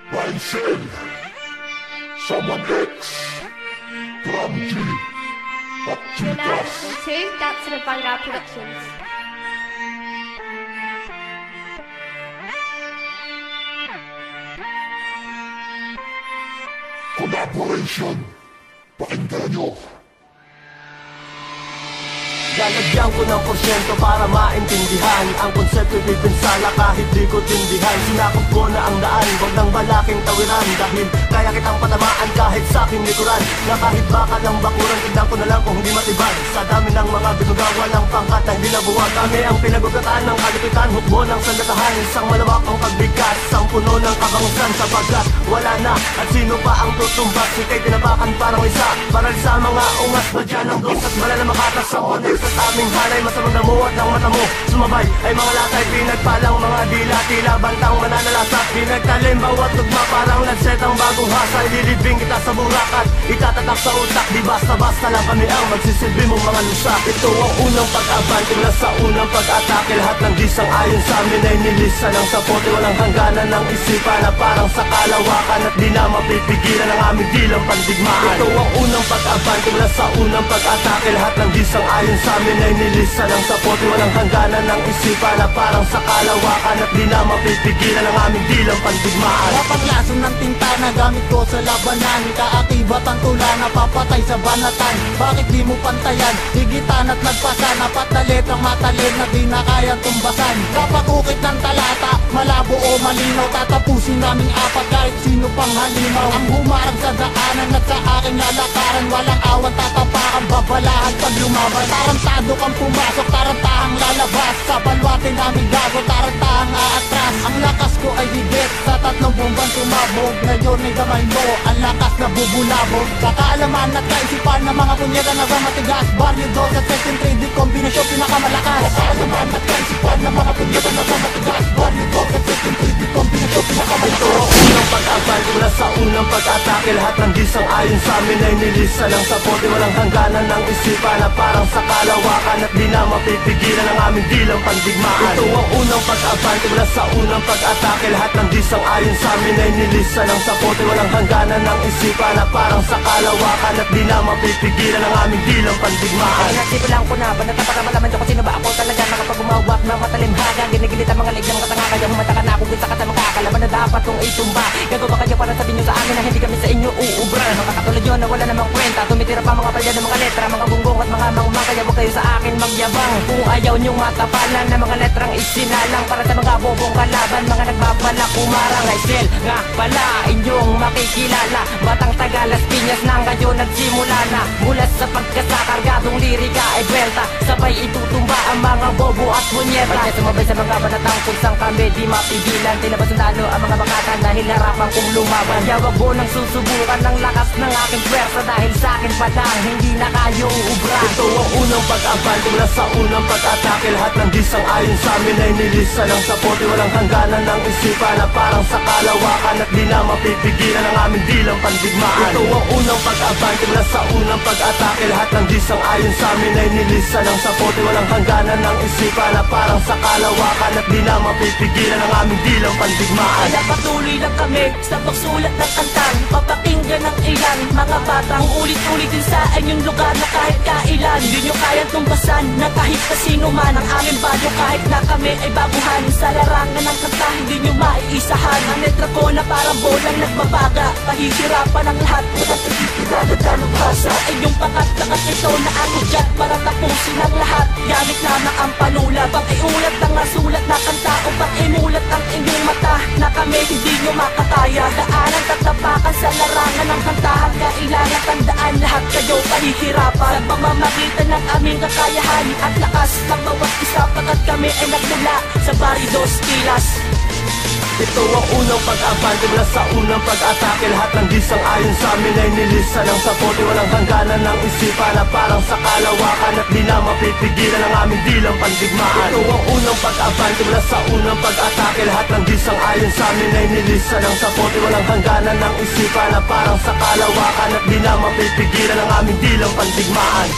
Mindset, Someone X, Drum G, at You're now Chicas. listening to Dancing and Vanguard Productions. Collaboration, pakinggan nyo. Lalagyan ko ng porsyento para maintindihan ang konsepto'y pipinsala kahit di ko tindihan. Sinakop ko na ang daan, wag nang malaking tawiran, dahil kaya kitang patamaan kahit sa aking likuran. Na kahit baka ng bakuran, tignan ko na lang kung hindi matibag. Sa dami ng mga binuga, walang pangkat na hindi nabuwag. Kami ang pinagugatan ng kalipitan, hukbo ng sandatahan. Isang malawak ang pagbigkas, ang puno ng kabangusan. Sapagkat wala na, at sino pa ang tutumbas? Ika'y tinapakan parang isa, para sa mga ungas. Badyan ng dos at bala na makatas ang connect sa aming hanay. Masamang damuot ng mata mo sumabay ay mga latay, pinagpalang mga dila, tila bantang mananalasa. Pinagtalim bawat tugma, parang lanset ang bagong hasa. Ililibing kita sa burakat, itatatak sa utak. Di basta-basta lang kami ang magsisilbi mong mga lusak. Ito ang unang pag-abante mula sa unang pag-atake. Lahat ng disang ayon sa amin ay nilisan ng sapote. Walang hangganan ng isipan na parang sa kalawakan, at di na mapipigilan ang aming dilang pandigmaan. Ito ang unang pag-abante mula sa unang pag-atake. Lahat ng disang ayon sa amin ay nilisan ng sapote. Walang hangganan ng isipan na parang sa kalawakan, at di na mapipigilan ang aming dilang pandigmaan. Kapaglason ng tinta na gamit ko sa labanan, kaakibat ang tula na papatay sa banatan. Bakit di mo pantayan, higitan at nagpasan, apat na letrang matalin na di na kaya tumbasan. Kapag ukit ng talata, malabo o malinaw, tatapusin naming apat kahit sino pang halimaw. Ang humarang sa daanan at sa aking lalakaran, walang awan tatapakan, babalahan pag lumaban. Tarantado kang pumasok, tarantahang lalabas, sa balwate namin gago, tarantahang aatras. Ang lakas ko ay higit sa tatlong bombang tumabog. Ngayon ay gamay mo, ang lakas na bubulabog. Kakaalaman at kaisipan ng mga punyeta na ba matigas. Barrio 2 at section 3, di kombinasyon pinakamalakas. Kakaalaman at kaisipan ng mga punyeta na ba matigas. Barrio 2 at section 3, di kombinasyon pinakamalakas. Ito ang unang pag-abante mula sa unang pag-atake. Lahat ng disang ayon sa amin ay nilisan ng sapote. Walang hangganan ng isipan na parang sa kalawakan, at di na mapipigilan ang aming dilang pandigmaan. Ito ang unang pag-abante mula sa unang pag-atake. Lahat ng disang ayon sa amin ay nilisan ng sapote. Walang hangganan ng isipan na parang sa kalawakan, at di na mapipigilan ang aming dilang pandigmaan. Nasipilang ko na ba natapaka malaman ko sino ba ako talaga nakapag-umawak ng matalimhaga. Ginigilit ang mga leg ng katanga, kaya humata ka na kung kita ka sa makakalaban na dapat kong itumba. Gagawa kayo para sabihin nyo sa amin na hindi kami sa inyo uubra. Mga katulad nyo na wala namang kwenta, tumitira pa mga palya ng mga letra, mga bunggong at mga mangmang. Kaya huwag kayo sa akin magyabang kung ayaw nyong matapalan na mga letrang isinalang para sa mga bobong kalaban. Mga nagbabalak kumarang ay sel nga pala inyong makikilala. Batang Tagalas Piñas nang kayo nagsimula na. Mula sa pagkasakargadong lirika ay belta, sabay itutumba ang mga bobo at bunyeta. Pagka sumabay sa mga banatang punsang kami di mapigilan. Tinabas nalo ang mga bakatan dahil harapan kong lumaban. Kaya wag mo nang susubukan ng lakas ng aking pwersa, dahil sa akin pa lang hindi na kayo uubra. Ito ang unang pag-abante mula sa unang pag-atake. Lahat ng disang ayon sa amin ay nilisan ng sapote. Walang hangganan ng isipan na parang sa kalawakan, at di na mapipigilan ang aming dilang pandigmaan. Ito ang unang pag-abante mula sa unang pag-atake. Lahat ng disang ayon sa amin ay nilisan ng sapote. Walang hangganan ng isipan na parang sa kalawakan, at di na mapipigilan ang aming dilang pandigmaan. Kaya patuloy lang kami sa pagsulat ng kantang papakinggan ng ilan mga batang ulit-ulitin sa inyong lugar na kahit kailan hindi nyo kayang tumbasan na kahit kasino man ang aming badyo. Kahit na kami ay baguhan sa larangan ng kanta, hindi nyo maiisahan ang letra ko na parang bolang nagbabaga. Pahihirapan ang lahat walang pagkikilala sa inyong pangkat-lakas. Ito na ang udyat para tapusin ang lahat. Gamit lamang ang panula, pag-iulat ang nasulat na kanta o pag-imulat ang inyong mata na kami hindi nyo makakaya. Daanan tatapakan sa larangan ng kantahan, kailangan tandaan lahat kayo pahihirapan sa pamamagitan ng aming kakayahan at lakas ng bawat isa, pagkat kami ay nagmula sa Barrio 2 Pilas. Ito ang unang pag-abante mula sa unang pag-atake. Lahat ng disang ayon sa amin ay nilisan ng sapote. Walang hangganan ng isipan na parang sa kalawakan, at di na mapipigilan ang aming dilang pandigmaan. Ito ang unang pag-abante mula sa unang pag-atake. Lahat ng disang ayon sa amin ay nilisan ng sapote. Walang hangganan ng isipan na parang sa kalawakan, at di na mapipigilan ang aming dilang pandigmaan.